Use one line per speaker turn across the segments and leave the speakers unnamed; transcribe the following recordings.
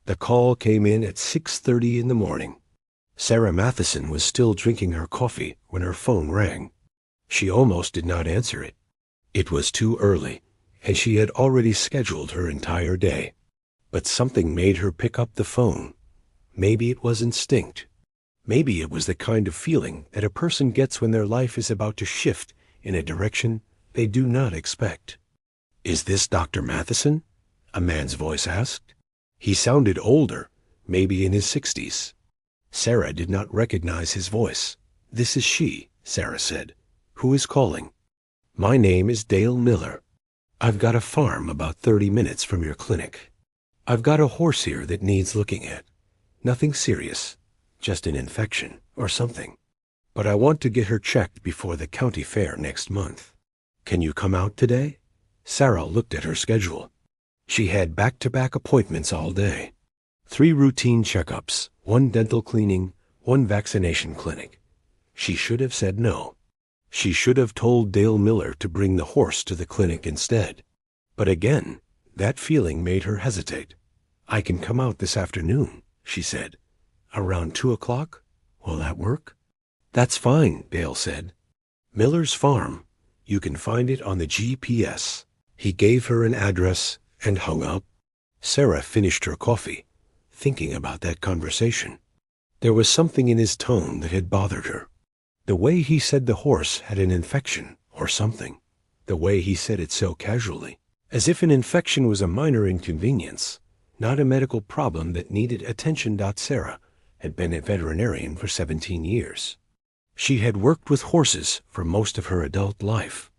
The call came in at 6:30 in the morning. Sarah Mattheson was still drinking her coffee when her phone rang. She almost did not answer it. It was too early, and she had already scheduled her entire day. But something made her pick up the phone. Maybe it was instinct. Maybe it was the kind of feeling that a person gets when their life is about to shift in a direction they do not expect. "Is this Dr. Mattheson?" a man's voice asked. He sounded older, maybe in his 60s. Sarah did not recognize his voice. "This is she," Sarah said. "Who is calling?" "My name is Dale Miller. I've got a farm about 30 minutes from your clinic. I've got a horse here that needs looking at. Nothing serious, just an infection or something. But I want to get her checked before the county fair next month. Can you come out today?" Sarah looked at her schedule. She had back-to-back appointments all day. 3 routine checkups, 1 dental cleaning, 1 vaccination clinic. She should have said no. She should have told Dale Miller to bring the horse to the clinic instead. But again, that feeling made her hesitate. "I can come out this afternoon," she said. "Around 2 o'clock? Will that work?" "That's fine," Dale said. "Miller's farm. You can find it on the GPS." He gave her an address and hung up. Sarah finished her coffee, thinking about that conversation. There was something in his tone that had bothered her. The way he said the horse had an infection or something. The way he said it so casually, as if an infection was a minor inconvenience, not a medical problem that needed attention. Sarah had been a veterinarian for 17 years. She had worked with horses for most of her adult life,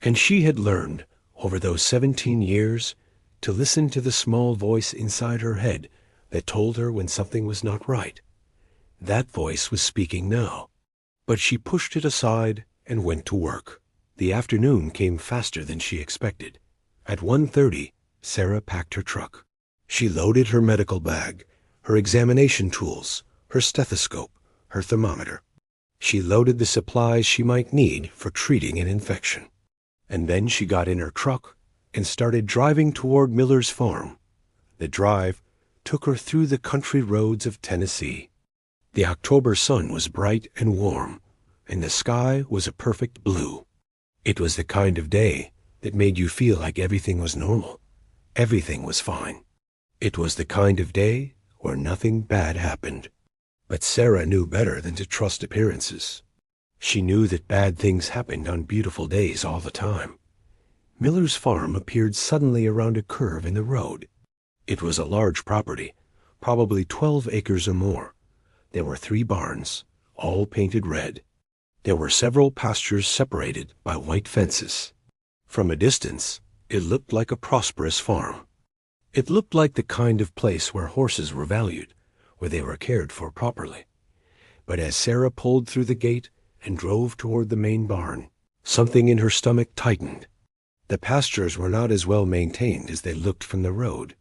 and she had learned, over those 17 years, to listen to the small voice inside her head that told her when something was not right. That voice was speaking now, but she pushed it aside and went to work. The afternoon came faster than she expected. At 1:30, Sarah packed her truck. She loaded her medical bag, her examination tools, her stethoscope, her thermometer. She loaded the supplies she might need for treating an infection. And then she got in her truck and started driving toward Miller's farm. The drive took her through the country roads of Tennessee. The October sun was bright and warm, and the sky was a perfect blue. It was the kind of day that made you feel like everything was normal. Everything was fine. It was the kind of day where nothing bad happened. But Sarah knew better than to trust appearances. She knew that bad things happened on beautiful days all the time. Miller's farm appeared suddenly around a curve in the road. It was a large property, probably 12 acres or more. There were 3 barns, all painted red. There were several pastures separated by white fences. From a distance, it looked like a prosperous farm. It looked like the kind of place where horses were valued, where they were cared for properly. But as Sarah pulled through the gate and drove toward the main barn, something in her stomach tightened. The pastures were not as well maintained as they looked from the road.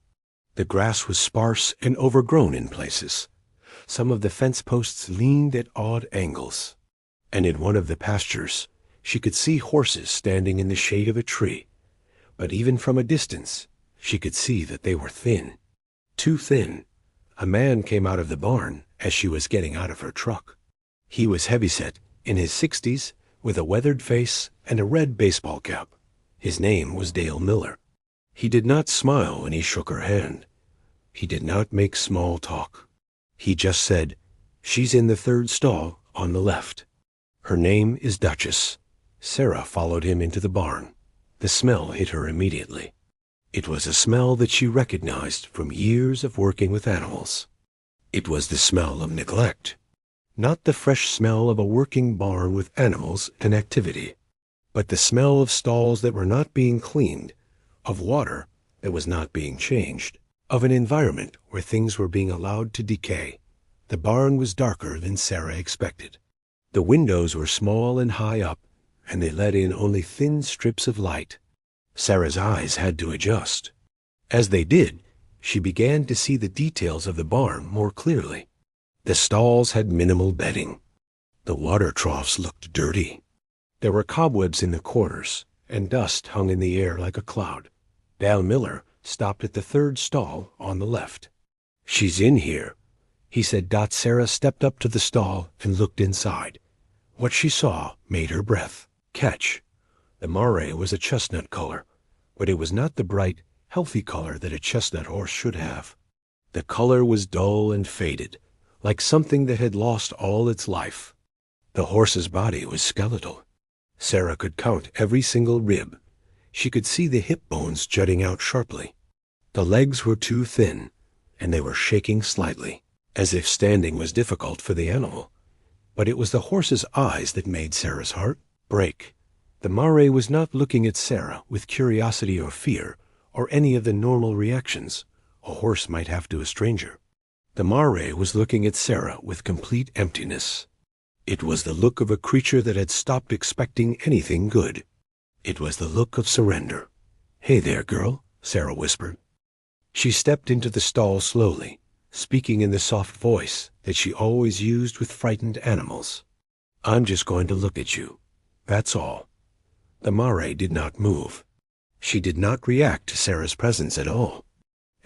The grass was sparse and overgrown in places. Some of the fence posts leaned at odd angles. And in one of the pastures, she could see horses standing in the shade of a tree. But even from a distance, she could see that they were thin. Too thin. A man came out of the barn as she was getting out of her truck. He was heavyset, in his 60s, with a weathered face and a red baseball cap. His name was Dale Miller. He did not smile when he shook her hand. He did not make small talk. He just said, "She's in the 3rd stall on the left. Her name is Duchess." Sarah followed him into the barn. The smell hit her immediately. It was a smell that she recognized from years of working with animals. It was the smell of neglect. Not the fresh smell of a working barn with animals and activity, but the smell of stalls that were not being cleaned, of water that was not being changed, of an environment where things were being allowed to decay. The barn was darker than Sarah expected. The windows were small and high up, and they let in only thin strips of light. Sarah's eyes had to adjust. As they did, she began to see the details of the barn more clearly. The stalls had minimal bedding. The water troughs looked dirty. There were cobwebs in the corners, and dust hung in the air like a cloud. Dale Miller stopped at the 3rd stall on the left. "She's in here," he said. Sarah stepped up to the stall and looked inside. What she saw made her breath catch. The Mare was a chestnut color, but it was not the bright, healthy color that a chestnut horse should have. The color was dull and faded, like something that had lost all its life. The horse's body was skeletal. Sarah could count every single rib. She could see the hip bones jutting out sharply. The legs were too thin, and they were shaking slightly, as if standing was difficult for the animal. But it was the horse's eyes that made Sarah's heart break. The Mare was not looking at Sarah with curiosity or fear, or any of the normal reactions a horse might have to a stranger. The Mare was looking at Sarah with complete emptiness. It was the look of a creature that had stopped expecting anything good. It was the look of surrender. "Hey there, girl," Sarah whispered. She stepped into the stall slowly, speaking in the soft voice that she always used with frightened animals. "I'm just going to look at you. That's all." The Mare did not move. She did not react to Sarah's presence at all.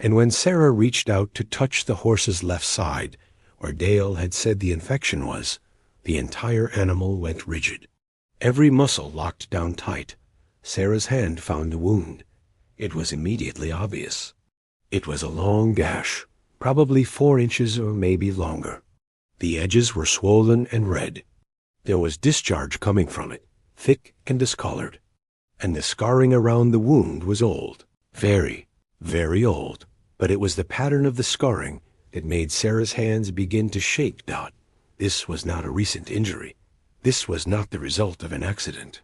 And when Sarah reached out to touch the horse's left side, where Dale had said the infection was, the entire animal went rigid. Every muscle locked down tight. Sarah's hand found the wound. It was immediately obvious. It was a long gash, probably 4 inches or maybe longer. The edges were swollen and red. There was discharge coming from it, thick and discolored. And the scarring around the wound was old, very, very old. But it was the pattern of the scarring that made Sarah's hands begin to shake. This was not a recent injury. This was not the result of an accident.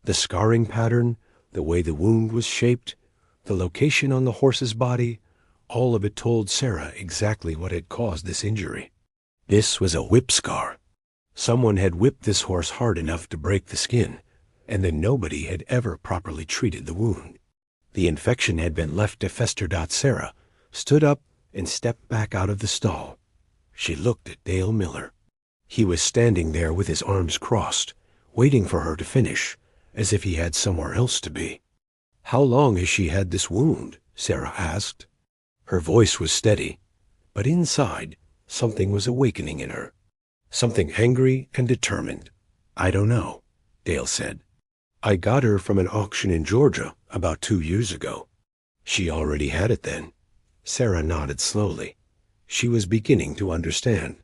The scarring pattern, the way the wound was shaped, the location on the horse's body, all of it told Sarah exactly what had caused this injury. This was a whip scar. Someone had whipped this horse hard enough to break the skin, and then nobody had ever properly treated the wound. The infection had been left to fester. Sarah stood up and stepped back out of the stall. She looked at Dale Miller. He was standing there with his arms crossed, waiting for her to finish, as if he had somewhere else to be. "How long has she had this wound?" Sarah asked. Her voice was steady, but inside, something was awakening in her. Something angry and determined. "I don't know," Dale said. "I got her from an auction in Georgia about 2 years ago." She already had it then. Sarah nodded slowly. She was beginning to understand.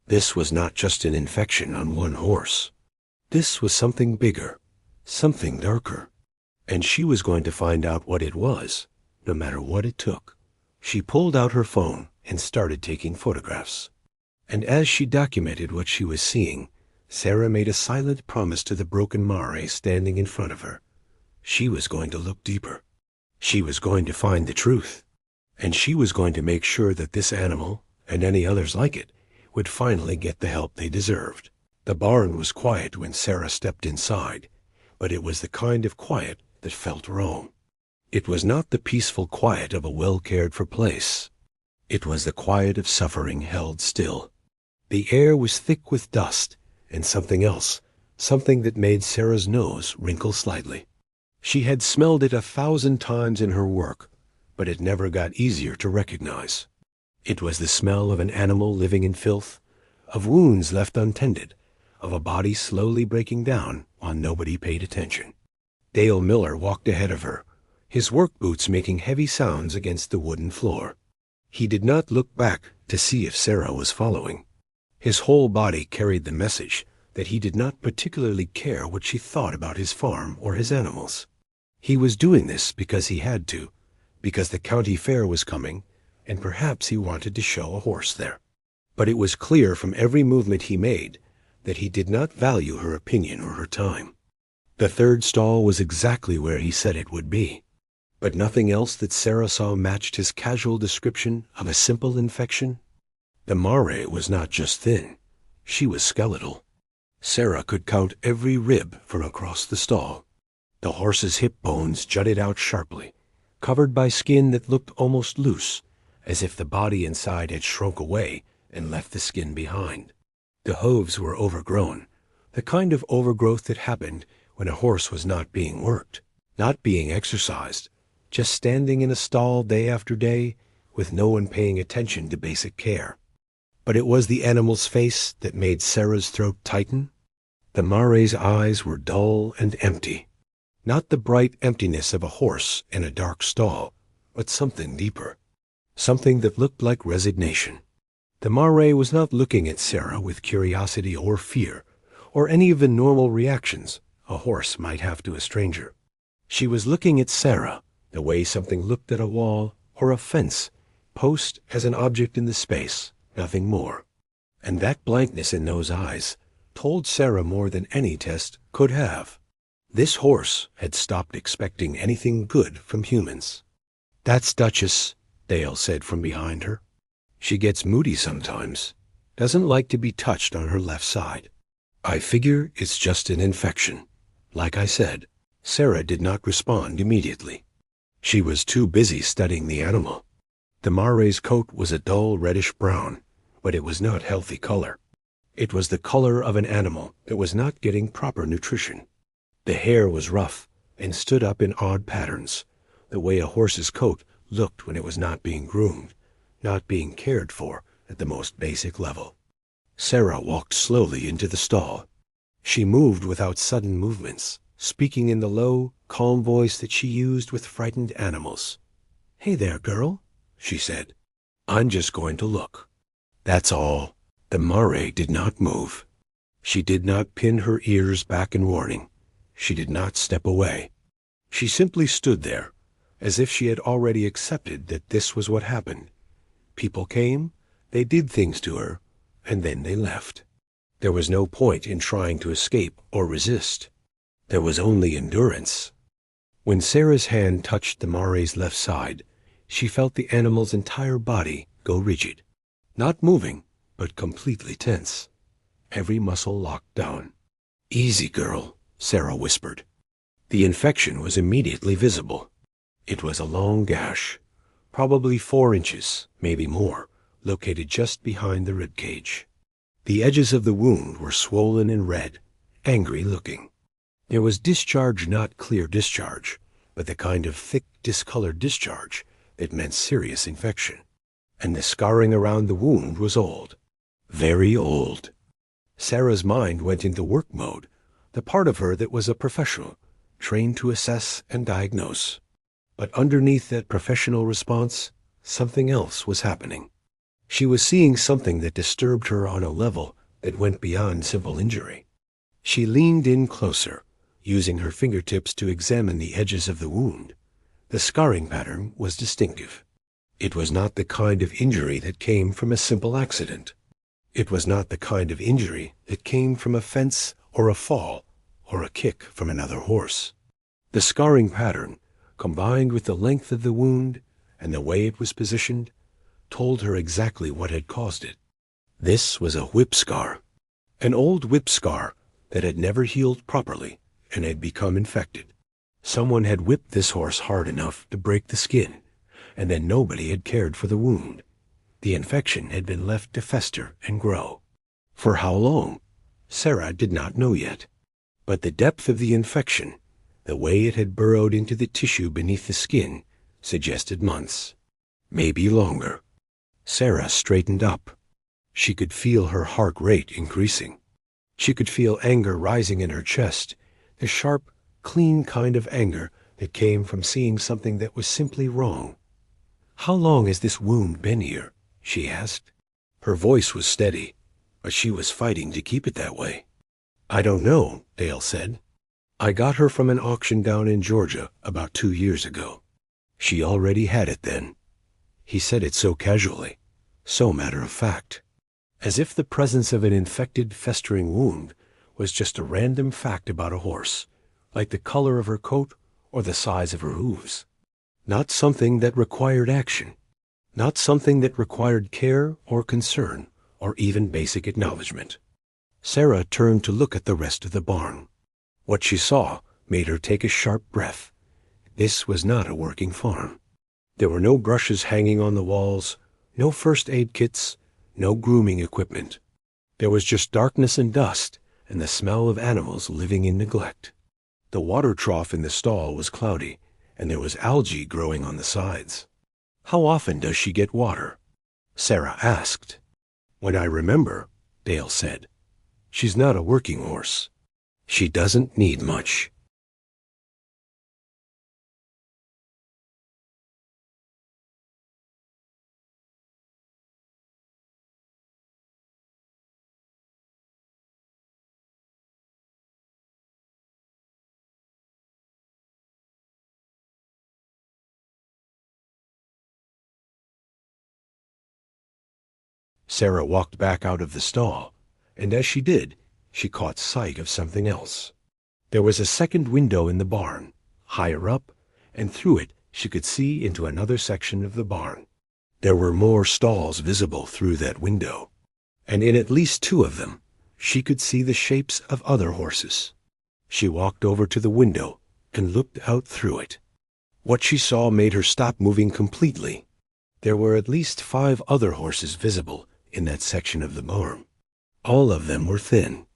This was not just an infection on one horse. This was something bigger, something darker. And she was going to find out what it was, no matter what it took. She pulled out her phone and started taking photographs. And as she documented what she was seeing, Sarah made a silent promise to the broken Mare standing in front of her. She was going to look deeper. She was going to find the truth. And she was going to make sure that this animal, and any others like it, would finally get the help they deserved. The barn was quiet when Sarah stepped inside, but it was the kind of quiet that felt wrong. It was not the peaceful quiet of a well-cared-for place. It was the quiet of suffering held still. The air was thick with dust, and something else, something that made Sarah's nose wrinkle slightly. She had smelled it 1,000 times in her work, but it never got easier to recognize. It was the smell of an animal living in filth, of wounds left untended, of a body slowly breaking down while nobody paid attention. Dale Miller walked ahead of her, his work boots making heavy sounds against the wooden floor. He did not look back to see if Sarah was following. His whole body carried the message that he did not particularly care what she thought about his farm or his animals. He was doing this because he had to, because the county fair was coming, and perhaps he wanted to show a horse there. But it was clear from every movement he made that he did not value her opinion or her time. The third stall was exactly where he said it would be, but nothing else that Sarah saw matched his casual description of a simple infection. The Mare was not just thin, she was skeletal. Sarah could count every rib from across the stall. The horse's hip bones jutted out sharply, covered by skin that looked almost loose, as if the body inside had shrunk away and left the skin behind. The hooves were overgrown, the kind of overgrowth that happened when a horse was not being worked, not being exercised, just standing in a stall day after day with no one paying attention to basic care. But it was the animal's face that made Sarah's throat tighten. The Mare's eyes were dull and empty. Not the bright emptiness of a horse in a dark stall, but something deeper. Something that looked like resignation. The Mare was not looking at Sarah with curiosity or fear, or any of the normal reactions a horse might have to a stranger. She was looking at Sarah the way something looked at a wall or a fence, post as an object in the space, nothing more. And that blankness in those eyes told Sarah more than any test could have. This horse had stopped expecting anything good from humans. "That's Duchess," Dale said from behind her. "She gets moody sometimes. Doesn't like to be touched on her left side. I figure it's just an infection." Like I said, Sarah did not respond immediately. She was too busy studying the animal. The Mare's coat was a dull reddish brown, but it was not healthy color. It was the color of an animal that was not getting proper nutrition. The hair was rough and stood up in odd patterns, the way a horse's coat looked when it was not being groomed, not being cared for at the most basic level. Sarah walked slowly into the stall. She moved without sudden movements, speaking in the low, calm voice that she used with frightened animals. "Hey there, girl," she said. "I'm just going to look. That's all." The Mare did not move. She did not pin her ears back in warning. She did not step away. She simply stood there, as if she had already accepted that this was what happened. People came, they did things to her, and then they left. There was no point in trying to escape or resist. There was only endurance. When Sarah's hand touched the Mare's left side, she felt the animal's entire body go rigid. Not moving, but completely tense. Every muscle locked down. "Easy, girl," Sarah whispered. The infection was immediately visible. It was a long gash, probably 4 inches, maybe more, located just behind the rib cage. The edges of the wound were swollen and red, angry looking. There was discharge, not clear discharge, but the kind of thick, discolored discharge that meant serious infection. And the scarring around the wound was old. Very old. Sarah's mind went into work mode, the part of her that was a professional, trained to assess and diagnose. But underneath that professional response, something else was happening. She was seeing something that disturbed her on a level that went beyond simple injury. She leaned in closer, using her fingertips to examine the edges of the wound. The scarring pattern was distinctive. It was not the kind of injury that came from a simple accident. It was not the kind of injury that came from a fence or a fall or a kick from another horse. The scarring pattern, combined with the length of the wound and the way it was positioned, told her exactly what had caused it. This was a whip scar, an old whip scar that had never healed properly and had become infected. Someone had whipped this horse hard enough to break the skin, and then nobody had cared for the wound. The infection had been left to fester and grow. For how long? Sarah did not know yet. But the depth of the infection, the way it had burrowed into the tissue beneath the skin, suggested months, maybe longer. Sarah straightened up. She could feel her heart rate increasing. She could feel anger rising in her chest, the sharp, clean kind of anger that came from seeing something that was simply wrong. "How long has this wound been here?" she asked. Her voice was steady, but she was fighting to keep it that way. "I don't know," Dale said. "I got her from an auction down in Georgia about 2 years ago. She already had it then." He said it so casually, so matter of fact, as if the presence of an infected, festering wound was just a random fact about a horse, like the color of her coat or the size of her hooves. Not something that required action, not something that required care or concern or even basic acknowledgement. Sarah turned to look at the rest of the barn. What she saw made her take a sharp breath. This was not a working farm. There were no brushes hanging on the walls, no first aid kits, no grooming equipment. There was just darkness and dust and the smell of animals living in neglect. The water trough in the stall was cloudy, and there was algae growing on the sides. How often does she get water? Sarah asked. When I remember, Dale said. She's not a working horse. She doesn't need much. Sarah walked back out of the stall, and as she did, she caught sight of something else. There was a second window in the barn, higher up, and through it she could see into another section of the barn. There were more stalls visible through that window, and in at least two of them she could see the shapes of other horses. She walked over to the window and looked out through it. What she saw made her stop moving completely. There were at least 5 other horses visible in that section of the barn. All of them were thin.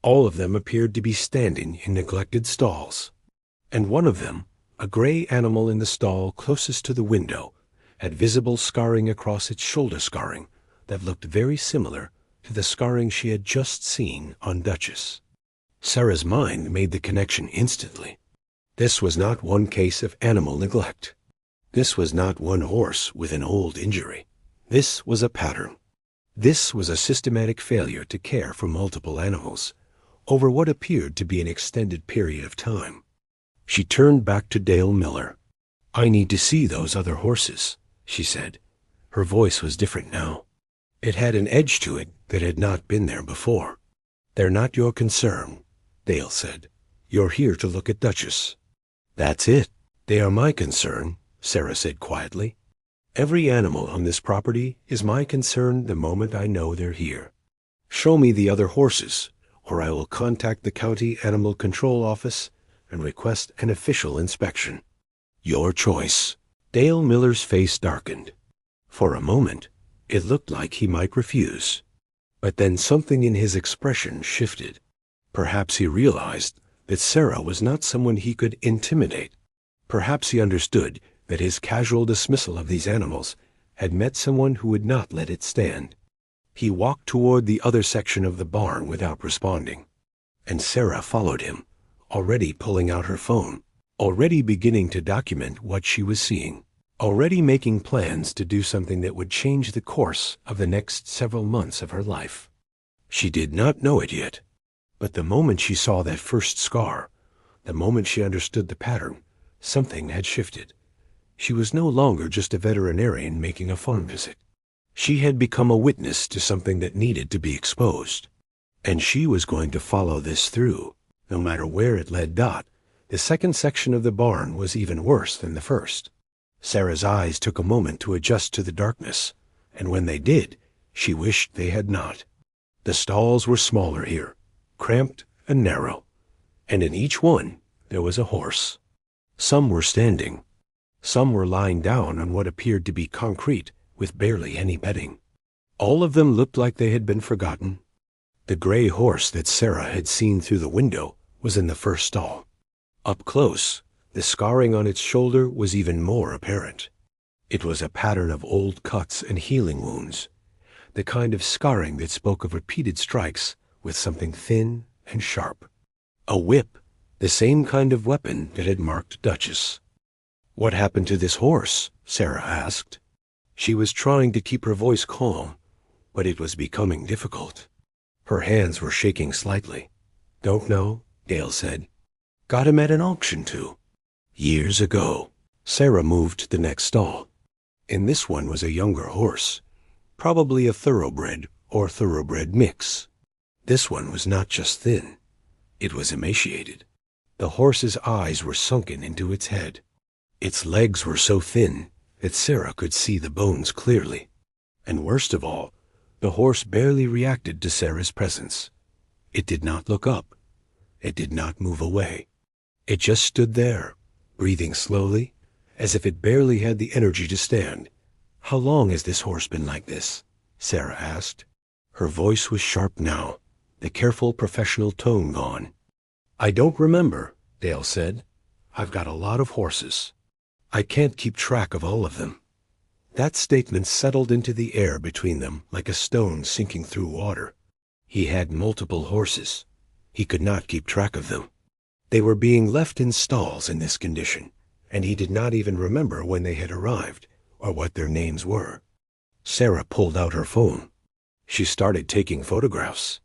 All of them appeared to be standing in neglected stalls. And one of them, a gray animal in the stall closest to the window, had visible scarring across its shoulder scarring that looked very similar to the scarring she had just seen on Duchess. Sarah's mind made the connection instantly. This was not one case of animal neglect. This was not one horse with an old injury. This was a pattern. This was a systematic failure to care for multiple animals over what appeared to be an extended period of time. She turned back to Dale Miller. I need to see those other horses, she said. Her voice was different now. It had an edge to it that had not been there before. They're not your concern, Dale said. You're here to look at Duchess. That's it. They are my concern, Sarah said quietly. Every animal on this property is my concern the moment I know they're here. Show me the other horses, or I will contact the county animal control office and request an official inspection. Your choice. Dale Miller's face darkened. For a moment, it looked like he might refuse. But then something in his expression shifted. Perhaps he realized that Sarah was not someone he could intimidate. Perhaps he understood that his casual dismissal of these animals had met someone who would not let it stand. He walked toward the other section of the barn without responding, and Sarah followed him, already pulling out her phone, already beginning to document what she was seeing, already making plans to do something that would change the course of the next several months of her life. She did not know it yet, but the moment she saw that first scar, the moment she understood the pattern, something had shifted. She was no longer just a veterinarian making a farm visit. She had become a witness to something that needed to be exposed. And she was going to follow this through, no matter where it led. The second section of the barn was even worse than the first. Sarah's eyes took a moment to adjust to the darkness, and when they did, she wished they had not. The stalls were smaller here, cramped and narrow, and in each one there was a horse. Some were standing. Some were lying down on what appeared to be concrete with barely any bedding. All of them looked like they had been forgotten. The gray horse that Sarah had seen through the window was in the first stall. Up close, the scarring on its shoulder was even more apparent. It was a pattern of old cuts and healing wounds, the kind of scarring that spoke of repeated strikes with something thin and sharp. A whip, the same kind of weapon that had marked Duchess. What happened to this horse? Sarah asked. She was trying to keep her voice calm, but it was becoming difficult. Her hands were shaking slightly. Don't know, Dale said. Got him at an auction too. Years ago. Sarah moved to the next stall. In this one was a younger horse, probably a thoroughbred or thoroughbred mix. This one was not just thin. It was emaciated. The horse's eyes were sunken into its head. Its legs were so thin that Sarah could see the bones clearly. And worst of all, the horse barely reacted to Sarah's presence. It did not look up. It did not move away. It just stood there, breathing slowly, as if it barely had the energy to stand. How long has this horse been like this? Sarah asked. Her voice was sharp now, the careful professional tone gone. I don't remember, Dale said. I've got a lot of horses. I can't keep track of all of them. That statement settled into the air between them like a stone sinking through water. He had multiple horses. He could not keep track of them. They were being left in stalls in this condition, and he did not even remember when they had arrived or what their names were. Sarah pulled out her phone. She started taking photographs.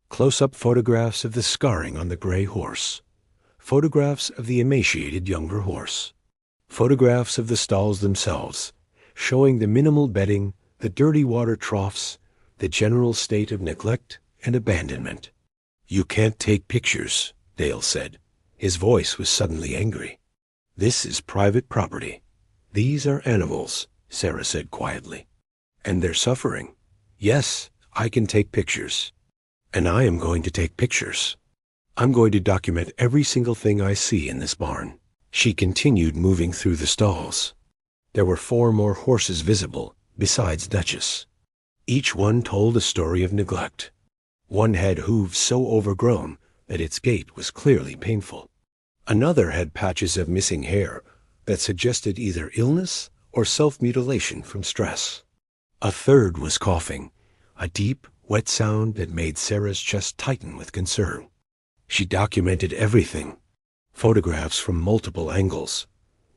Close-up photographs of the scarring on the gray horse. Photographs of the emaciated younger horse. Photographs of the stalls themselves, showing the minimal bedding, the dirty water troughs, the general state of neglect and abandonment. "You can't take pictures," Dale said. His voice was suddenly angry. "This is private property. These are animals," Sarah said quietly. "And they're suffering. Yes, I can take pictures. And I am going to take pictures. I'm going to document every single thing I see in this barn." She continued moving through the stalls. There were 4 more horses visible, besides Duchess. Each one told a story of neglect. One had hooves so overgrown that its gait was clearly painful. Another had patches of missing hair that suggested either illness or self-mutilation from stress. A third was coughing, a deep, wet sound that made Sarah's chest tighten with concern. She documented everything. Photographs from multiple angles.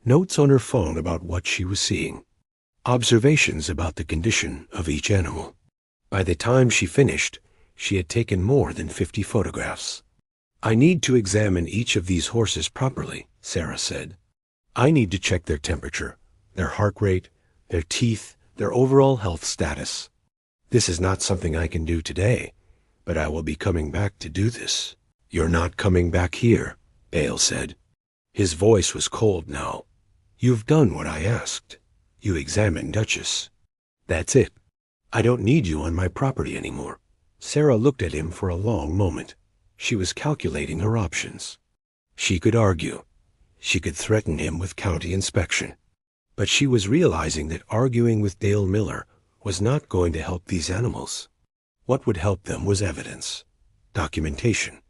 Notes on her phone about what she was seeing. Observations about the condition of each animal. By the time she finished, she had taken more than 50 photographs. "I need to examine each of these horses properly," Sarah said. "I need to check their temperature, their heart rate, their teeth, their overall health status. This is not something I can do today, but I will be coming back to do this." "You're not coming back here," Dale said. His voice was cold now. "You've done what I asked. You examined Duchess. That's it. I don't need you on my property anymore." Sarah looked at him for a long moment. She was calculating her options. She could argue. She could threaten him with county inspection. But she was realizing that arguing with Dale Miller was not going to help these animals. What would help them was evidence, documentation,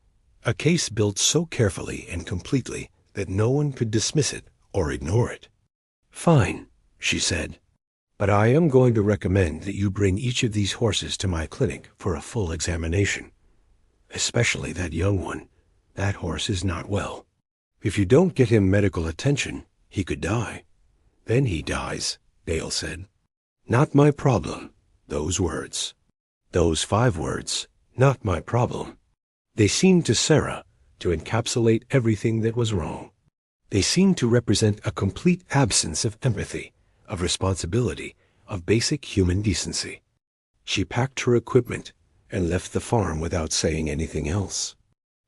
a case built so carefully and completely that no one could dismiss it or ignore it. "Fine," she said, "but I am going to recommend that you bring each of these horses to my clinic for a full examination. Especially that young one. That horse is not well. If you don't get him medical attention, he could die." "Then he dies," Dale said. "Not my problem." Those words. Those 5 words. Not my problem. They seemed to Sarah to encapsulate everything that was wrong. They seemed to represent a complete absence of empathy, of responsibility, of basic human decency. She packed her equipment and left the farm without saying anything else.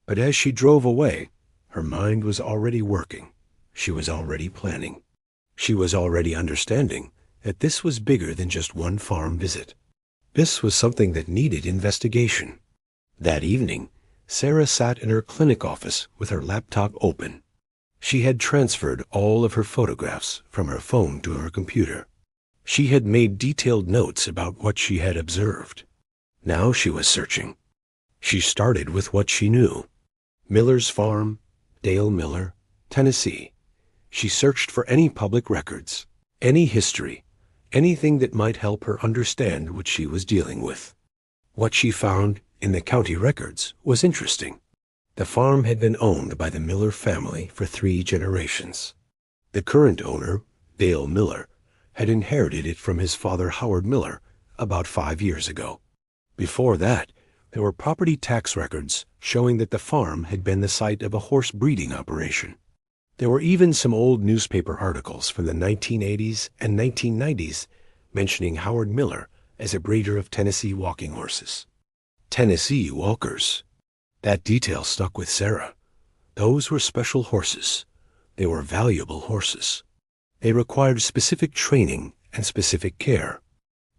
But as she drove away, her mind was already working. She was already planning. She was already understanding that this was bigger than just one farm visit. This was something that needed investigation. That evening, Sarah sat in her clinic office with her laptop open. She had transferred all of her photographs from her phone to her computer. She had made detailed notes about what she had observed. Now she was searching. She started with what she knew. Miller's farm, Dale Miller, Tennessee. She searched for any public records, any history, anything that might help her understand what she was dealing with. What she found in the county records was interesting. The farm had been owned by the Miller family for 3 generations. The current owner, Dale Miller, had inherited it from his father Howard Miller about 5 years ago. Before that, there were property tax records showing that the farm had been the site of a horse breeding operation. There were even some old newspaper articles from the 1980s and 1990s mentioning Howard Miller as a breeder of Tennessee walking horses. Tennessee walkers. That detail stuck with Sarah. Those were special horses. They were valuable horses. They required specific training and specific care.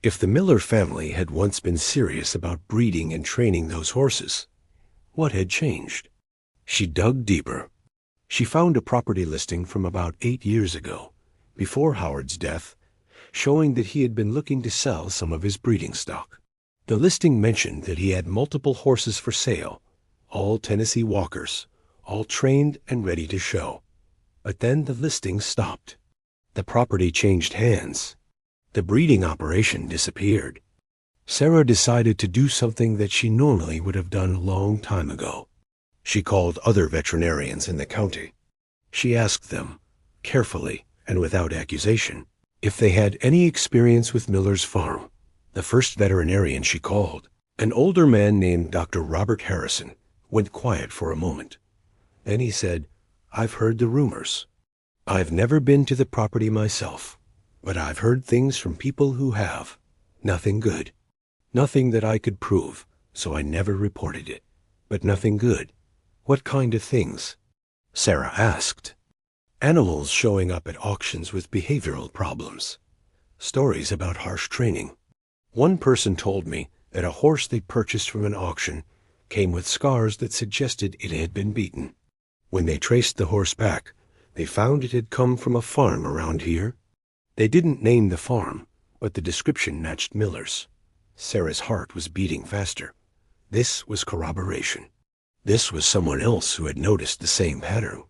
If the Miller family had once been serious about breeding and training those horses, what had changed? She dug deeper. She found a property listing from about 8 years ago, before Howard's death, showing that he had been looking to sell some of his breeding stock. The listing mentioned that he had multiple horses for sale, all Tennessee walkers, all trained and ready to show. But then the listing stopped. The property changed hands. The breeding operation disappeared. Sarah decided to do something that she normally would have done a long time ago. She called other veterinarians in the county. She asked them, carefully and without accusation, if they had any experience with Miller's farm. The first veterinarian she called, an older man named Dr. Robert Harrison, went quiet for a moment. Then he said, "I've heard the rumors. I've never been to the property myself, but I've heard things from people who have. Nothing good. Nothing that I could prove, so I never reported it. But nothing good. What kind of things?" Sarah asked. Animals showing up at auctions with behavioral problems. Stories about harsh training. One person told me that a horse they purchased from an auction came with scars that suggested it had been beaten. When they traced the horse back, they found it had come from a farm around here. They didn't name the farm, but the description matched Miller's. Sarah's heart was beating faster. This was corroboration. This was someone else who had noticed the same pattern.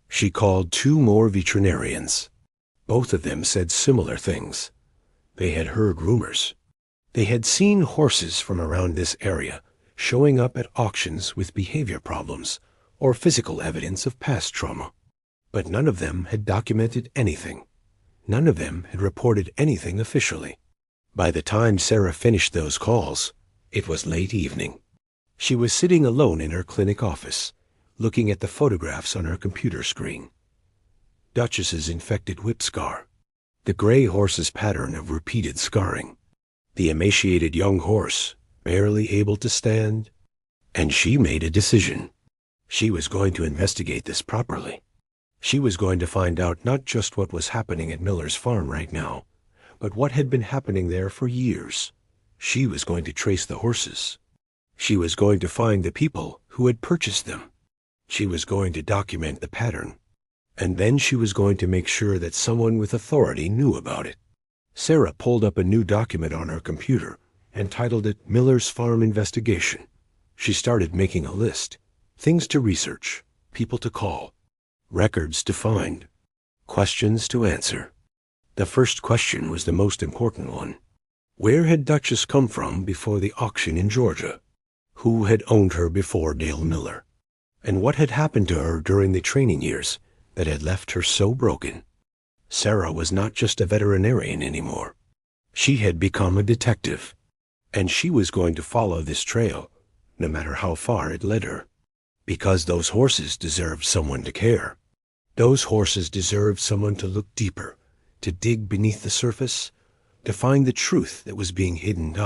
She called 2 more veterinarians. Both of them said similar things. They had heard rumors. They had seen horses from around this area showing up at auctions with behavior problems or physical evidence of past trauma. But none of them had documented anything. None of them had reported anything officially. By the time Sarah finished those calls, it was late evening. She was sitting alone in her clinic office, looking at the photographs on her computer screen. Duchess's infected whip scar, the gray horse's pattern of repeated scarring, the emaciated young horse, barely able to stand, and she made a decision. She was going to investigate this properly. She was going to find out not just what was happening at Miller's farm right now, but what had been happening there for years. She was going to trace the horses. She was going to find the people who had purchased them. She was going to document the pattern. And then she was going to make sure that someone with authority knew about it. Sarah pulled up a new document on her computer and titled it Miller's Farm Investigation. She started making a list. Things to research, people to call, records to find, questions to answer. The first question was the most important one. Where had Duchess come from before the auction in Georgia? Who had owned her before Dale Miller? And what had happened to her during the training years that had left her so broken? Sarah was not just a veterinarian anymore. She had become a detective, and she was going to follow this trail, no matter how far it led her. Because those horses deserved someone to care. Those horses deserved someone to look deeper, to dig beneath the surface, to find the truth that was being hidden.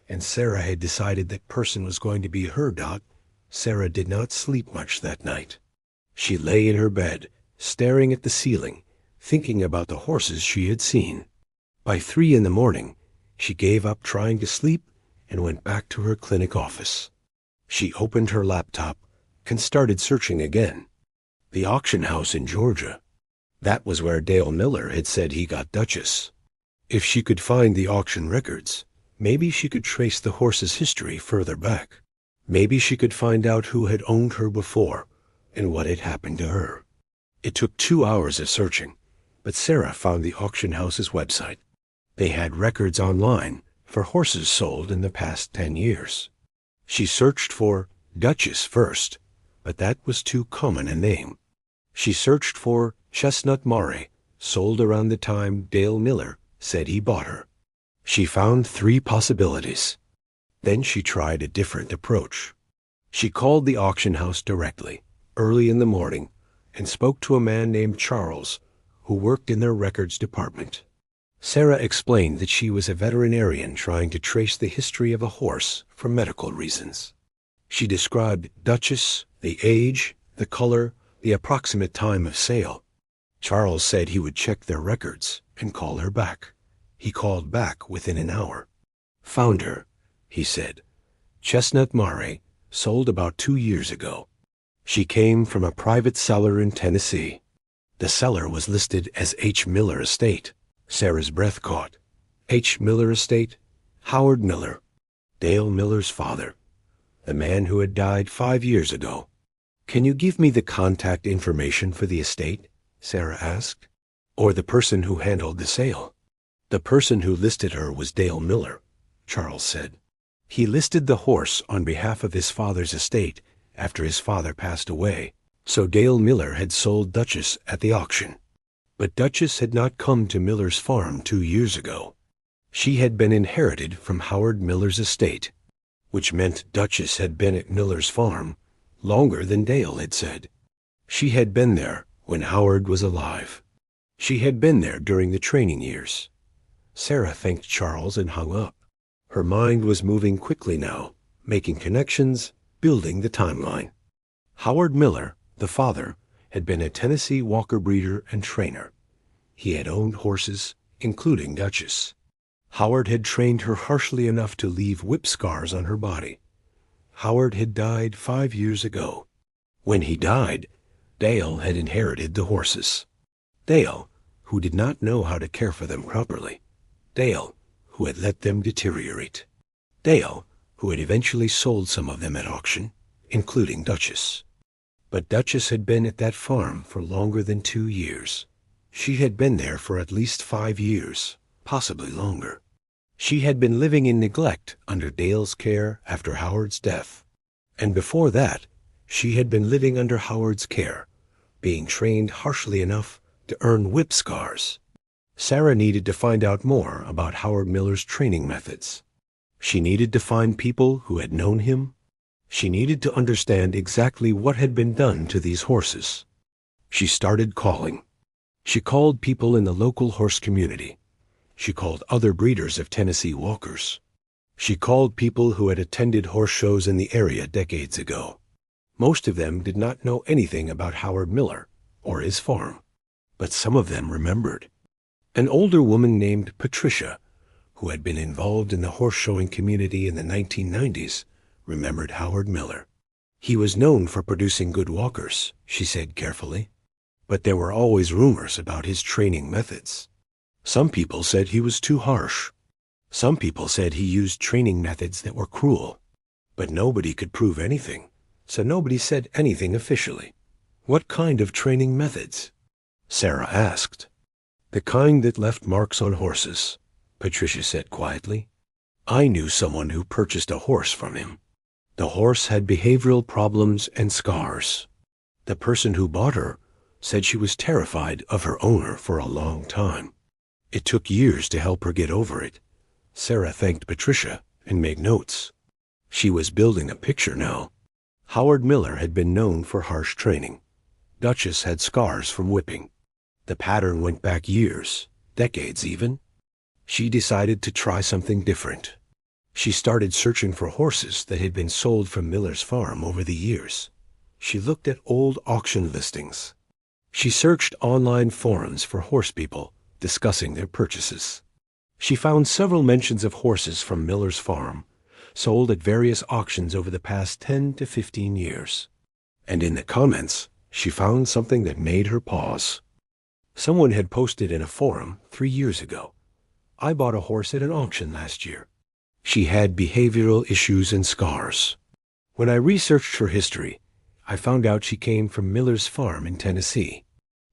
And Sarah had decided that person was going to be her. Sarah did not sleep much that night. She lay in her bed, staring at the ceiling, thinking about the horses she had seen. By 3 a.m, she gave up trying to sleep and went back to her clinic office. She opened her laptop and started searching again. The auction house in Georgia. That was where Dale Miller had said he got Duchess. If she could find the auction records, maybe she could trace the horse's history further back. Maybe she could find out who had owned her before and what had happened to her. It took 2 hours of searching, but Sarah found the auction house's website. They had records online for horses sold in the past 10 years. She searched for Duchess first, but that was too common a name. She searched for Chestnut Mare, sold around the time Dale Miller said he bought her. She found 3 possibilities. Then she tried a different approach. She called the auction house directly, early in the morning, and spoke to a man named Charles, who worked in their records department. Sarah explained that she was a veterinarian trying to trace the history of a horse for medical reasons. She described Duchess, the age, the color, the approximate time of sale. Charles said he would check their records and call her back. He called back within an hour. Found her, he said. Chestnut Mare, sold about 2 years ago. She came from a private seller in Tennessee. The seller was listed as H. Miller Estate. Sarah's breath caught. H. Miller Estate? Howard Miller, Dale Miller's father, the man who had died 5 years ago. Can you give me the contact information for the estate? Sarah asked. Or the person who handled the sale? The person who listed her was Dale Miller, Charles said. He listed the horse on behalf of his father's estate after his father passed away, so Dale Miller had sold Duchess at the auction. But Duchess had not come to Miller's farm 2 years ago. She had been inherited from Howard Miller's estate, which meant Duchess had been at Miller's farm longer than Dale had said. She had been there when Howard was alive. She had been there during the training years. Sarah thanked Charles and hung up. Her mind was moving quickly now, making connections, building the timeline. Howard Miller, the father, had been a Tennessee Walker breeder and trainer. He had owned horses, including Duchess. Howard had trained her harshly enough to leave whip scars on her body. Howard had died 5 years ago. When he died, Dale had inherited the horses. Dale, who did not know how to care for them properly. Dale, who had let them deteriorate. Dale, who had eventually sold some of them at auction, including Duchess. But Duchess had been at that farm for longer than 2 years. She had been there for at least 5 years, possibly longer. She had been living in neglect under Dale's care after Howard's death. And before that, she had been living under Howard's care, being trained harshly enough to earn whip scars. Sarah needed to find out more about Howard Miller's training methods. She needed to find people who had known him. She needed to understand exactly what had been done to these horses. She started calling. She called people in the local horse community. She called other breeders of Tennessee Walkers. She called people who had attended horse shows in the area decades ago. Most of them did not know anything about Howard Miller or his farm, but some of them remembered. An older woman named Patricia, who had been involved in the horse showing community in the 1990s, remembered Howard Miller. He was known for producing good walkers, she said carefully, but there were always rumors about his training methods. Some people said he was too harsh. Some people said he used training methods that were cruel, but nobody could prove anything, so nobody said anything officially. What kind of training methods? Sarah asked. The kind that left marks on horses, Patricia said quietly. I knew someone who purchased a horse from him. The horse had behavioral problems and scars. The person who bought her said she was terrified of her owner for a long time. It took years to help her get over it. Sarah thanked Patricia and made notes. She was building a picture now. Howard Miller had been known for harsh training. Duchess had scars from whipping. The pattern went back years, decades even. She decided to try something different. She started searching for horses that had been sold from Miller's farm over the years. She looked at old auction listings. She searched online forums for horse people discussing their purchases. She found several mentions of horses from Miller's farm, sold at various auctions over the past 10 to 15 years. And in the comments, she found something that made her pause. Someone had posted in a forum 3 years ago, I bought a horse at an auction last year. She had behavioral issues and scars. When I researched her history, I found out she came from Miller's farm in Tennessee.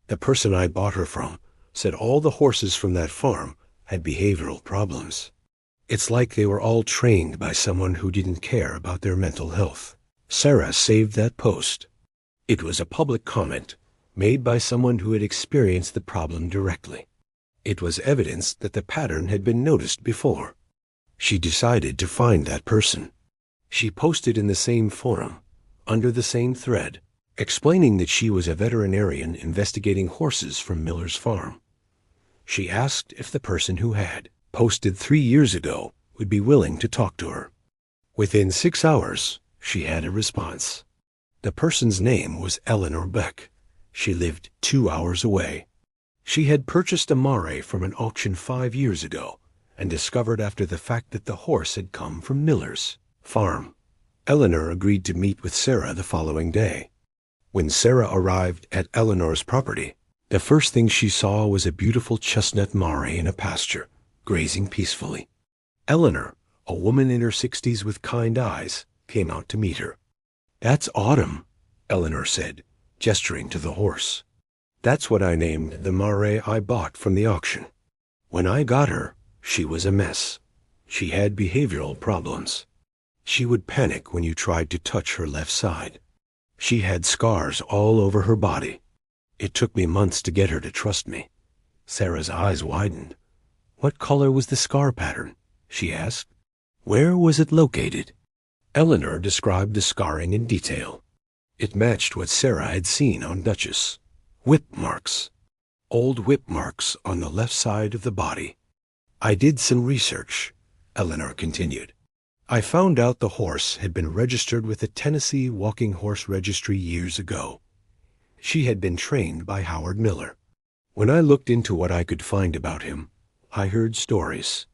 The person I bought her from said all the horses from that farm had behavioral problems. It's like they were all trained by someone who didn't care about their mental health. Sarah saved that post. It was a public comment made by someone who had experienced the problem directly. It was evidence that the pattern had been noticed before. She decided to find that person. She posted in the same forum, under the same thread, explaining that she was a veterinarian investigating horses from Miller's farm. She asked if the person who had posted 3 years ago would be willing to talk to her. Within 6 hours, she had a response. The person's name was Eleanor Beck. She lived 2 hours away. She had purchased a Mare from an auction 5 years ago and discovered after the fact that the horse had come from Miller's farm. Eleanor agreed to meet with Sarah the following day. When Sarah arrived at Eleanor's property, the first thing she saw was a beautiful chestnut Mare in a pasture, grazing peacefully. Eleanor, a woman in her 60s with kind eyes, came out to meet her. That's Autumn, Eleanor said, gesturing to the horse. That's what I named the Mare I bought from the auction. When I got her, She was a mess. She had behavioral problems. She would panic when you tried to touch her left side. She had scars all over her body. It took me months to get her to trust me. Sarah's eyes widened. What color was the scar pattern? She asked. Where was it located? Eleanor described the scarring in detail. It matched what Sarah had seen on Duchess. Whip marks. Old whip marks on the left side of the body. I did some research, Eleanor continued. I found out the horse had been registered with the Tennessee Walking Horse Registry years ago. She had been trained by Howard Miller. When I looked into what I could find about him, I heard stories.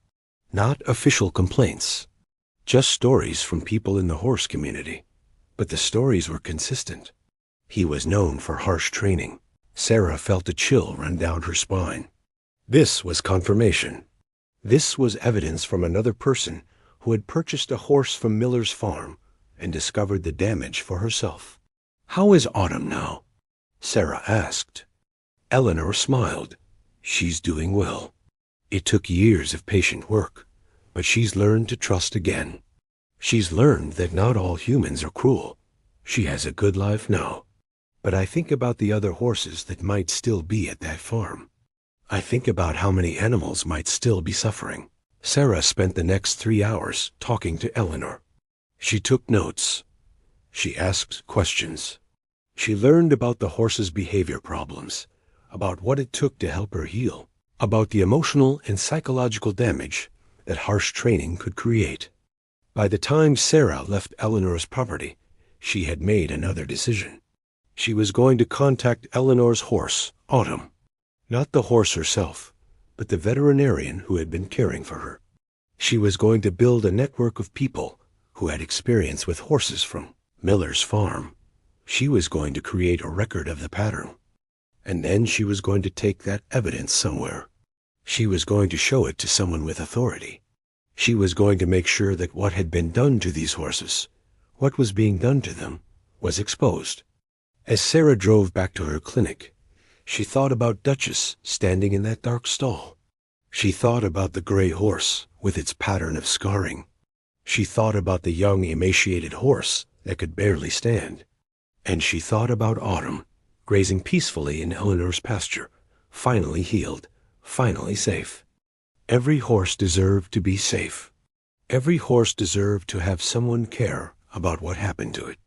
Not official complaints. Just stories from people in the horse community. But the stories were consistent. He was known for harsh training. Sarah felt a chill run down her spine. This was confirmation. This was evidence from another person who had purchased a horse from Miller's farm and discovered the damage for herself. How is Autumn now? Sarah asked. Eleanor smiled. She's doing well. It took years of patient work, but she's learned to trust again. She's learned that not all humans are cruel. She has a good life now. But I think about the other horses that might still be at that farm. I think about how many animals might still be suffering. Sarah spent the next 3 hours talking to Eleanor. She took notes. She asked questions. She learned about the horse's behavior problems, about what it took to help her heal, about the emotional and psychological damage that harsh training could create. By the time Sarah left Eleanor's property, she had made another decision. She was going to contact Eleanor's horse, Autumn. Not the horse herself, but the veterinarian who had been caring for her. She was going to build a network of people who had experience with horses from Miller's farm. She was going to create a record of the pattern. And then she was going to take that evidence somewhere. She was going to show it to someone with authority. She was going to make sure that what had been done to these horses, what was being done to them, was exposed. As Sarah drove back to her clinic, she thought about Duchess standing in that dark stall. She thought about the gray horse with its pattern of scarring. She thought about the young, emaciated horse that could barely stand. And she thought about Autumn, grazing peacefully in Eleanor's pasture, finally healed, finally safe. Every horse deserved to be safe. Every horse deserved to have someone care about what happened to it.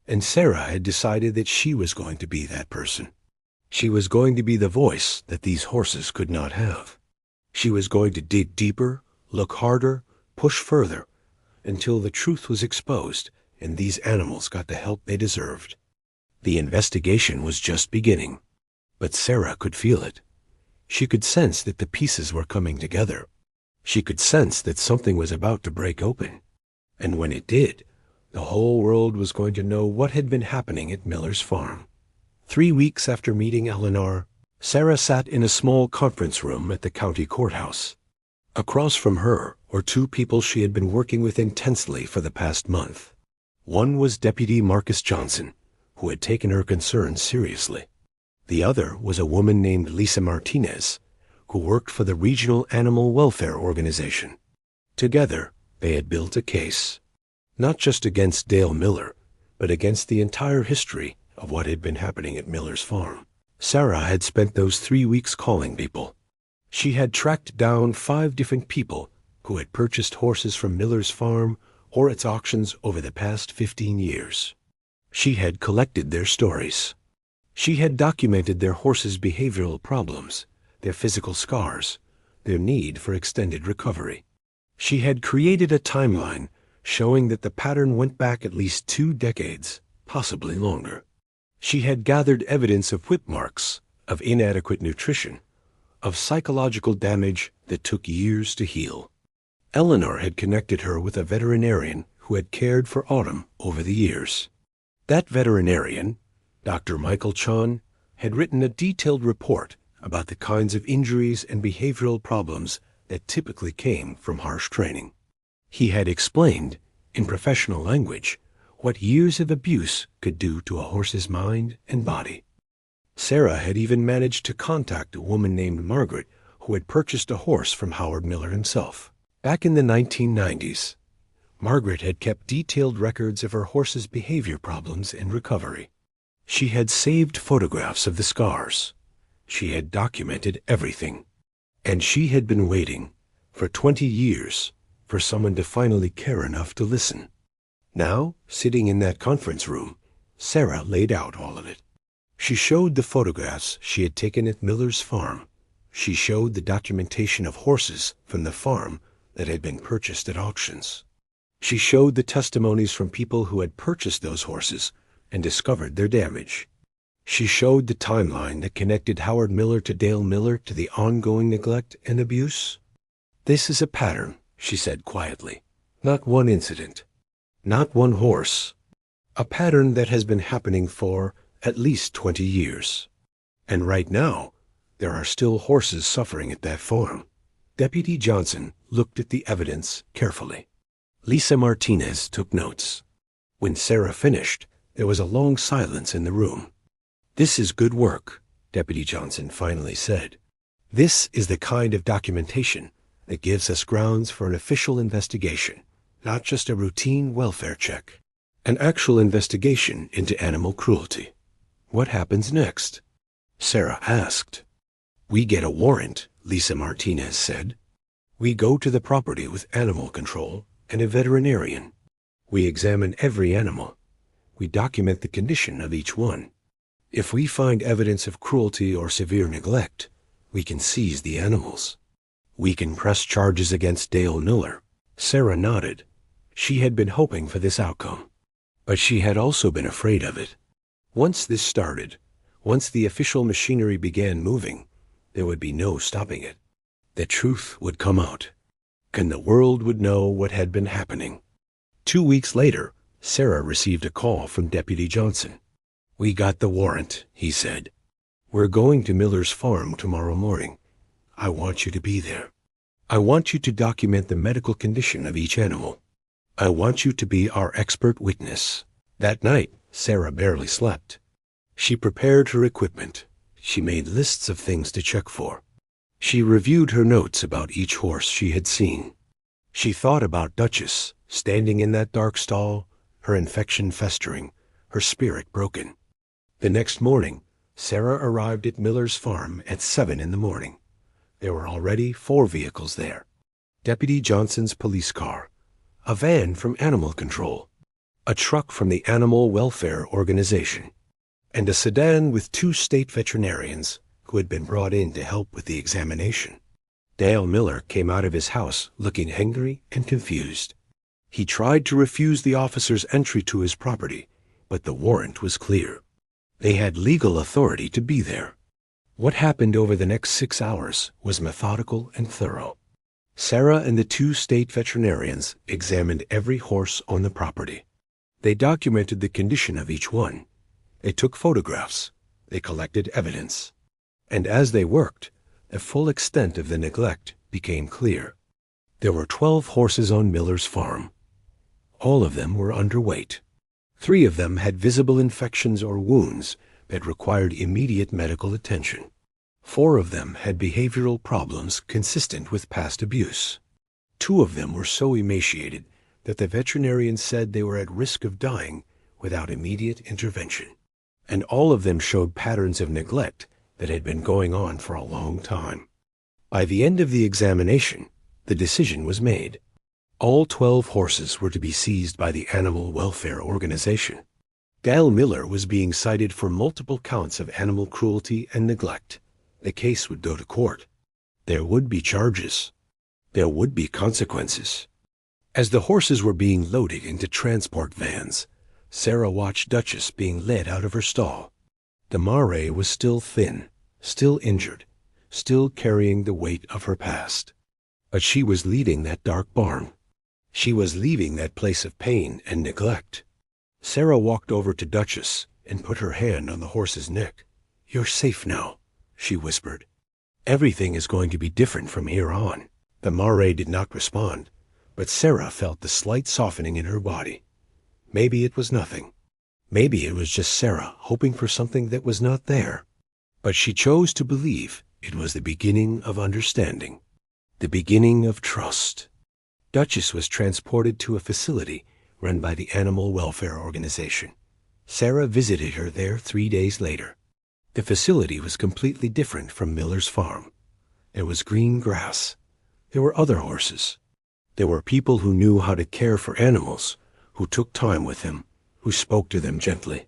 And Sarah had decided that she was going to be that person. She was going to be the voice that these horses could not have. She was going to dig deeper, look harder, push further, until the truth was exposed and these animals got the help they deserved. The investigation was just beginning, but Sarah could feel it. She could sense that the pieces were coming together. She could sense that something was about to break open. And when it did, the whole world was going to know what had been happening at Miller's farm. 3 weeks after meeting Eleanor, Sarah sat in a small conference room at the county courthouse. Across from her were 2 people she had been working with intensely for the past month. One was Deputy Marcus Johnson, who had taken her concerns seriously. The other was a woman named Lisa Martinez, who worked for the Regional Animal Welfare Organization. Together, they had built a case, not just against Dale Miller, but against the entire history of what had been happening at Miller's farm. Sarah had spent those 3 weeks calling people. She had tracked down 5 different people who had purchased horses from Miller's farm or its auctions over the past 15 years. She had collected their stories. She had documented their horses' behavioral problems, their physical scars, their need for extended recovery. She had created a timeline showing that the pattern went back at least 2 decades, possibly longer. She had gathered evidence of whip marks, of inadequate nutrition, of psychological damage that took years to heal. Eleanor had connected her with a veterinarian who had cared for Autumn over the years. That veterinarian, Dr. Michael Chon, had written a detailed report about the kinds of injuries and behavioral problems that typically came from harsh training. He had explained, in professional language, what years of abuse could do to a horse's mind and body. Sarah had even managed to contact a woman named Margaret who had purchased a horse from Howard Miller himself. Back in the 1990s, Margaret had kept detailed records of her horse's behavior problems and recovery. She had saved photographs of the scars. She had documented everything. And she had been waiting for 20 years for someone to finally care enough to listen. Now, sitting in that conference room, Sarah laid out all of it. She showed the photographs she had taken at Miller's farm. She showed the documentation of horses from the farm that had been purchased at auctions. She showed the testimonies from people who had purchased those horses and discovered their damage. She showed the timeline that connected Howard Miller to Dale Miller to the ongoing neglect and abuse. "This is a pattern," she said quietly. "Not one incident. Not one horse. A pattern that has been happening for at least 20 years. And right now, there are still horses suffering at that farm." Deputy Johnson looked at the evidence carefully. Lisa Martinez took notes. When Sarah finished, there was a long silence in the room. "This is good work," Deputy Johnson finally said. "This is the kind of documentation that gives us grounds for an official investigation, not just a routine welfare check. An actual investigation into animal cruelty." "What happens next?" Sarah asked. "We get a warrant," Lisa Martinez said. "We go to the property with animal control and a veterinarian. We examine every animal. We document the condition of each one. If we find evidence of cruelty or severe neglect, we can seize the animals. We can press charges against Dale Miller." Sarah nodded. She had been hoping for this outcome, but she had also been afraid of it. Once this started, once the official machinery began moving, there would be no stopping it. The truth would come out, and the world would know what had been happening. 2 weeks later, Sarah received a call from Deputy Johnson. "We got the warrant," he said. "We're going to Miller's farm tomorrow morning. I want you to be there. I want you to document the medical condition of each animal. I want you to be our expert witness." That night, Sarah barely slept. She prepared her equipment. She made lists of things to check for. She reviewed her notes about each horse she had seen. She thought about Duchess, standing in that dark stall, her infection festering, her spirit broken. The next morning, Sarah arrived at Miller's farm at 7 in the morning. There were already 4 vehicles there. Deputy Johnson's police car, a van from Animal Control, a truck from the Animal Welfare Organization, and a sedan with 2 state veterinarians who had been brought in to help with the examination. Dale Miller came out of his house looking angry and confused. He tried to refuse the officers' entry to his property, but the warrant was clear. They had legal authority to be there. What happened over the next 6 hours was methodical and thorough. Sarah and the 2 state veterinarians examined every horse on the property. They documented the condition of each one. They took photographs. They collected evidence. And as they worked, the full extent of the neglect became clear. There were 12 horses on Miller's farm. All of them were underweight. 3 of them had visible infections or wounds that required immediate medical attention. 4 of them had behavioral problems consistent with past abuse. 2 of them were so emaciated that the veterinarian said they were at risk of dying without immediate intervention. And all of them showed patterns of neglect that had been going on for a long time. By the end of the examination, the decision was made. All 12 horses were to be seized by the Animal Welfare Organization. Dale Miller was being cited for multiple counts of animal cruelty and neglect. The case would go to court. There would be charges. There would be consequences. As the horses were being loaded into transport vans, Sarah watched Duchess being led out of her stall. The Mare was still thin, still injured, still carrying the weight of her past. But she was leaving that dark barn. She was leaving that place of pain and neglect. Sarah walked over to Duchess and put her hand on the horse's neck. "You're safe now," she whispered. "Everything is going to be different from here on." The Mare did not respond, but Sarah felt the slight softening in her body. Maybe it was nothing. Maybe it was just Sarah hoping for something that was not there. But she chose to believe It was the beginning of understanding, the beginning of trust. Duchess was transported to a facility run by the Animal Welfare Organization. Sarah visited her there 3 days later. The facility was completely different from Miller's farm. There was green grass. There were other horses. There were people who knew how to care for animals, who took time with them, who spoke to them gently.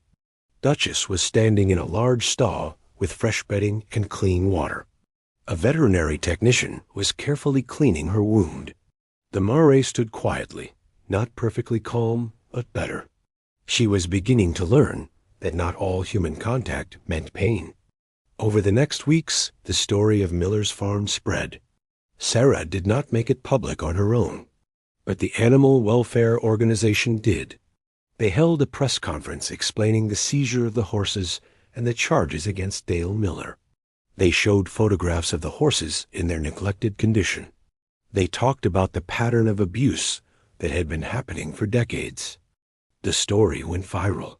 Duchess was standing in a large stall with fresh bedding and clean water. A veterinary technician was carefully cleaning her wound. The Mare stood quietly, not perfectly calm, but better. She was beginning to learn that not all human contact meant pain. Over the next weeks, the story of Miller's farm spread. Sarah did not make it public on her own, but the Animal Welfare Organization did. They held a press conference explaining the seizure of the horses and the charges against Dale Miller. They showed photographs of the horses in their neglected condition. They talked about the pattern of abuse that had been happening for decades. The story went viral.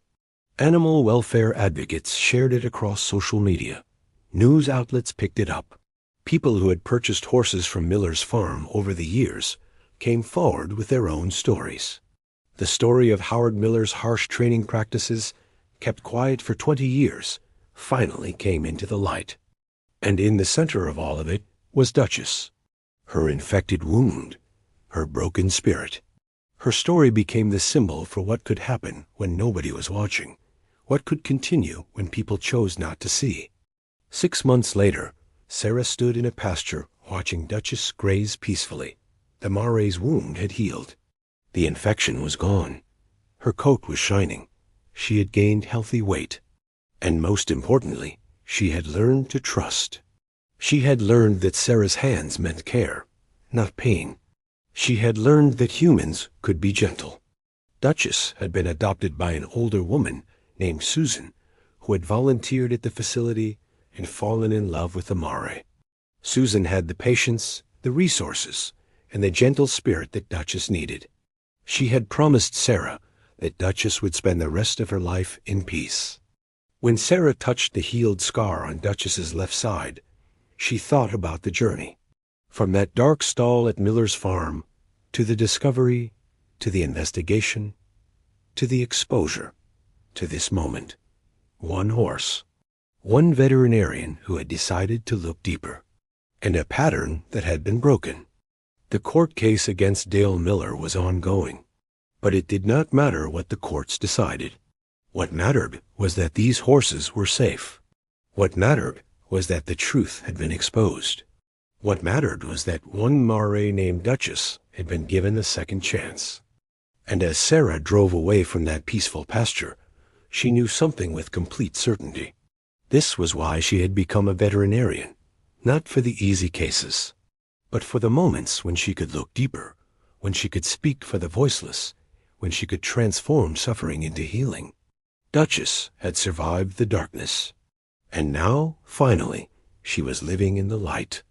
Animal welfare advocates shared it across social media. News outlets picked it up. People who had purchased horses from Miller's farm over the years came forward with their own stories. The story of Howard Miller's harsh training practices, kept quiet for 20 years, finally came into the light. And in the center of all of it was Duchess. Her infected wound, her broken spirit. Her story became the symbol for what could happen when nobody was watching, what could continue when people chose not to see. 6 months later, Sarah stood in a pasture watching Duchess graze peacefully. The Mare's wound had healed. The infection was gone. Her coat was shining. She had gained healthy weight. And most importantly, she had learned to trust. She had learned that Sarah's hands meant care, not pain. She had learned that humans could be gentle. Duchess had been adopted by an older woman named Susan, who had volunteered at the facility and fallen in love with the Mare. Susan had the patience, the resources, and the gentle spirit that Duchess needed. She had promised Sarah that Duchess would spend the rest of her life in peace. When Sarah touched the healed scar on Duchess's left side, she thought about the journey. From that dark stall at Miller's farm, to the discovery, to the investigation, to the exposure, to this moment. One horse, one veterinarian who had decided to look deeper, and a pattern that had been broken. The court case against Dale Miller was ongoing, but it did not matter what the courts decided. What mattered was that these horses were safe. What mattered was that the truth had been exposed. What mattered was that one Mare named Duchess had been given a second chance. And as Sarah drove away from that peaceful pasture, she knew something with complete certainty. This was why she had become a veterinarian, not for the easy cases, but for the moments when she could look deeper, when she could speak for the voiceless, when she could transform suffering into healing. Duchess had survived the darkness, and now, finally, she was living in the light.